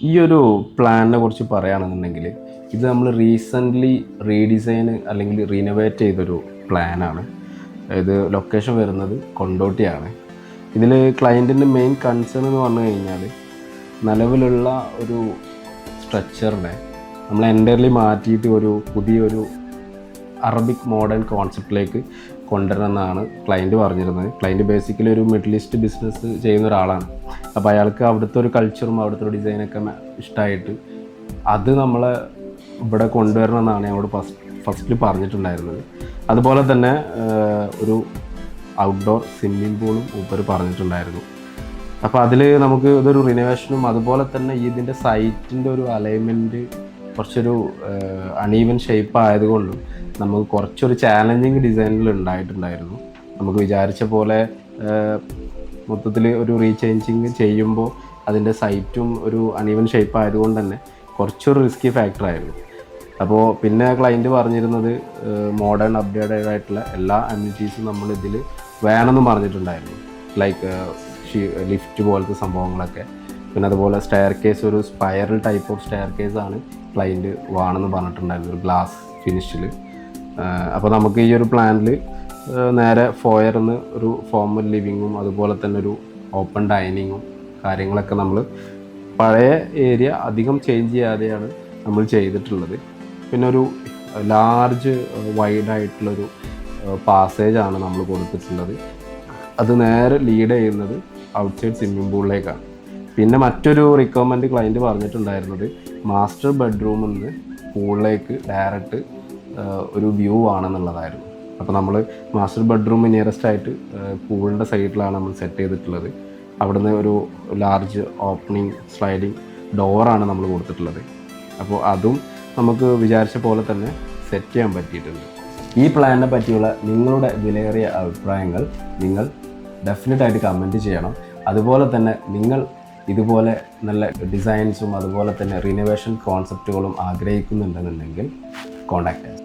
ഈ ഒരു പ്ലാനിനെ കുറിച്ച് പറയുകയാണെന്നുണ്ടെങ്കിൽ ഇത് നമ്മൾ റീസെൻ്റ്ലി റീഡിസൈൻ അല്ലെങ്കിൽ റീനോവേറ്റ് ചെയ്തൊരു പ്ലാനാണ്. ഇത് ലൊക്കേഷൻ വരുന്നത് കൊണ്ടോട്ടിയാണ്. ഇതിൽ ക്ലയൻറ്റിൻ്റെ മെയിൻ കൺസേൺ എന്ന് പറഞ്ഞു കഴിഞ്ഞാൽ നിലവിലുള്ള ഒരു സ്ട്രക്ചറിനെ നമ്മൾ എൻ്റയർലി മാറ്റിയിട്ട് ഒരു പുതിയൊരു അറബിക് മോഡേൺ കോൺസെപ്റ്റിലേക്ക് കൊണ്ടുവരണമെന്നാണ് ക്ലയൻറ്റ് പറഞ്ഞിരുന്നത്. ക്ലയൻറ്റ് ബേസിക്കലി ഒരു മിഡിൽ ഈസ്റ്റ് ബിസിനസ് ചെയ്യുന്ന ഒരാളാണ്. അപ്പോൾ അയാൾക്ക് അവിടുത്തെ ഒരു കൾച്ചറും അവിടുത്തെ ഒരു ഡിസൈനൊക്കെ ഇഷ്ടമായിട്ട് അത് നമ്മളെ ഇവിടെ കൊണ്ടുവരണമെന്നാണ് ഞങ്ങളോട് ഫസ്റ്റിൽ പറഞ്ഞിട്ടുണ്ടായിരുന്നത്. അതുപോലെ തന്നെ ഒരു ഔട്ട്ഡോർ സ്വിമ്മിംഗ് പൂളും മൂപ്പർ പറഞ്ഞിട്ടുണ്ടായിരുന്നു. അപ്പോൾ അതിൽ നമുക്ക് ഇതൊരു റിനോവേഷനും അതുപോലെ തന്നെ ഇതിൻ്റെ സൈറ്റിൻ്റെ ഒരു അലൈൻമെൻറ്റ് കുറച്ചൊരു അണീവൻ ഷേപ്പ് ആയതുകൊണ്ടും നമുക്ക് കുറച്ചൊരു ചാലഞ്ചിങ് ഡിസൈനിൽ ഉണ്ടായിട്ടുണ്ടായിരുന്നു. നമുക്ക് വിചാരിച്ച പോലെ മൊത്തത്തിൽ ഒരു റീചേഞ്ചിങ് ചെയ്യുമ്പോൾ അതിൻ്റെ സൈറ്റും ഒരു അണീവൻ ഷേപ്പ് ആയതുകൊണ്ട് തന്നെ കുറച്ചൊരു റിസ്കി ഫാക്ടറായിരുന്നു. അപ്പോൾ പിന്നെ ക്ലയൻറ്റ് പറഞ്ഞിരുന്നത് മോഡേൺ അപ്ഡേറ്റഡ് ആയിട്ടുള്ള എല്ലാ അമ്യൂണിറ്റീസും നമ്മളിതിൽ വേണമെന്ന് പറഞ്ഞിട്ടുണ്ടായിരുന്നു. ലൈക്ക് ലിഫ്റ്റ് പോലത്തെ സംഭവങ്ങളൊക്കെ. പിന്നെ അതുപോലെ സ്റ്റെയർ കേസ് ഒരു സ്പൈറൽ ടൈപ്പ് ഓഫ് സ്റ്റെയർ കേസാണ് ക്ലയൻറ്റ് വേണമെന്ന് പറഞ്ഞിട്ടുണ്ടായിരുന്നു, ഒരു ഗ്ലാസ് ഫിനിഷിൽ. അപ്പോൾ നമുക്ക് ഈ ഒരു പ്ലാനിൽ നേരെ ഫോയറിന്ന് ഒരു ഫോർമൽ ലിവിങ്ങും അതുപോലെ തന്നെ ഒരു ഓപ്പൺ ഡൈനിങ്ങും കാര്യങ്ങളൊക്കെ നമ്മൾ പഴയ ഏരിയ അധികം ചേഞ്ച് ചെയ്യാതെയാണ് നമ്മൾ ചെയ്തിട്ടുള്ളത്. പിന്നെ ഒരു ലാർജ് വൈഡായിട്ടുള്ളൊരു പാസേജാണ് നമ്മൾ കൊടുത്തിട്ടുള്ളത്. അത് നേരെ ലീഡ് ചെയ്യുന്നത് ഔട്ട്സൈഡ് സ്വിമ്മിംഗ് പൂളിലേക്കാണ്. പിന്നെ മറ്റൊരു റിക്വയർമെൻറ്റ് ക്ലയൻറ്റ് പറഞ്ഞിട്ടുണ്ടായിരുന്നത് മാസ്റ്റർ ബെഡ്റൂമിൽ നിന്ന് പൂളിലേക്ക് ഡയറക്റ്റ് ഒരു വ്യൂ ആണെന്നുള്ളതായിരുന്നു. അപ്പോൾ നമ്മൾ മാസ്റ്റർ ബെഡ്റൂം നിയറസ്റ്റ് ആയിട്ട് പൂളിൻ്റെ സൈഡിലാണ് നമ്മൾ സെറ്റ് ചെയ്തിട്ടുള്ളത്. അവിടുന്ന് ഒരു ലാർജ് ഓപ്പണിംഗ് സ്ലൈഡിങ് ഡോറാണ് നമ്മൾ കൊടുത്തിട്ടുള്ളത്. അപ്പോൾ അതും നമുക്ക് വിചാരിച്ച പോലെ തന്നെ സെറ്റ് ചെയ്യാൻ പറ്റിയിട്ടുണ്ട്. ഈ പ്ലാനിനെ പറ്റിയുള്ള നിങ്ങളുടെ വിലയേറിയ അഭിപ്രായങ്ങൾ നിങ്ങൾ ഡെഫിനറ്റായിട്ട് കമൻറ്റ് ചെയ്യണം. അതുപോലെ തന്നെ നിങ്ങൾ ഇതുപോലെ നല്ല ഡിസൈൻസും അതുപോലെ തന്നെ റിനോവേഷൻ കോൺസെപ്റ്റുകളും ആഗ്രഹിക്കുന്നുണ്ടെന്നുണ്ടെങ്കിൽ കോൺടാക്റ്റ്